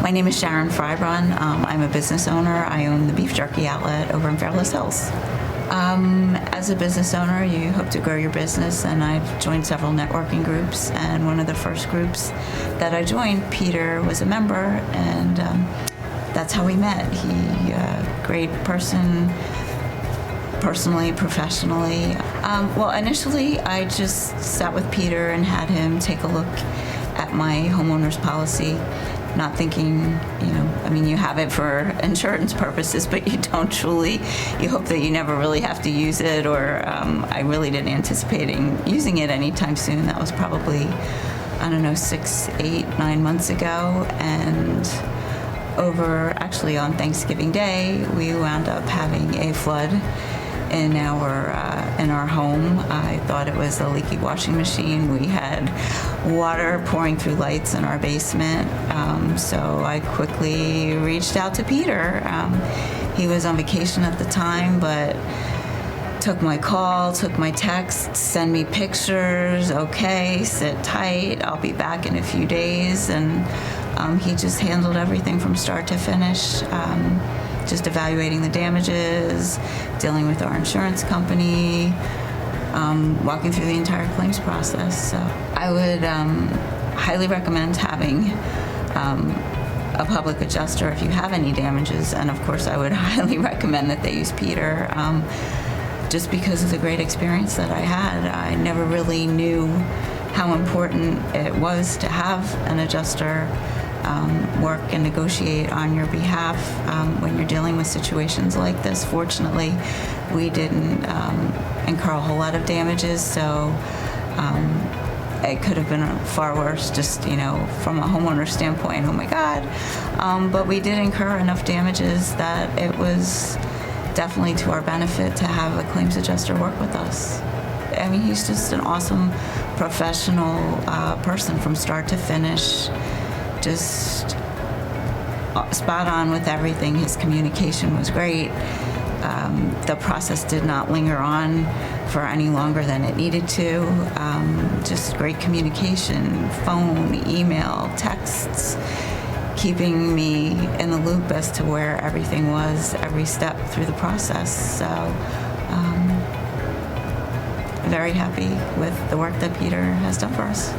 My name is Sharon Frybron. I'm a business owner. I own the beef jerky outlet over in Fairless Hills. As a business owner, you hope to grow your business, and I've joined several networking groups. And one of the first groups that I joined, Peter was a member, and that's how we met. He, great person, personally, professionally. Well, initially, I just sat with Peter and had him take a look at my homeowner's policy, not thinking, you have it for insurance purposes, but you don't truly, you hope that you never really have to use it, or I really didn't anticipating using it anytime soon. That was probably, 6, 8, 9 months ago, and actually on Thanksgiving Day, we wound up having a flood in our home. I thought it was a leaky washing machine. We had water pouring through lights in our basement, so I quickly reached out to Peter. He was on vacation at the time, but took my call, took my text, send me pictures. Okay, sit tight, I'll be back in a few days. And he just handled everything from start to finish. Just evaluating the damages, dealing with our insurance company, walking through the entire claims process. So I would highly recommend having a public adjuster if you have any damages. And of course, I would highly recommend that they use Peter, just because of the great experience that I had. I never really knew how important it was to have an adjuster work and negotiate on your behalf when you're dealing with situations like this. Fortunately, we didn't incur a whole lot of damages, so it could have been far worse, just from a homeowner standpoint. Oh my God! But we did incur enough damages that it was definitely to our benefit to have a claims adjuster work with us. He's just an awesome professional person from start to finish. Just spot on with everything. His communication was great. The process did not linger on for any longer than it needed to. Just great communication, phone, email, texts, keeping me in the loop as to where everything was every step through the process. So very happy with the work that Peter has done for us.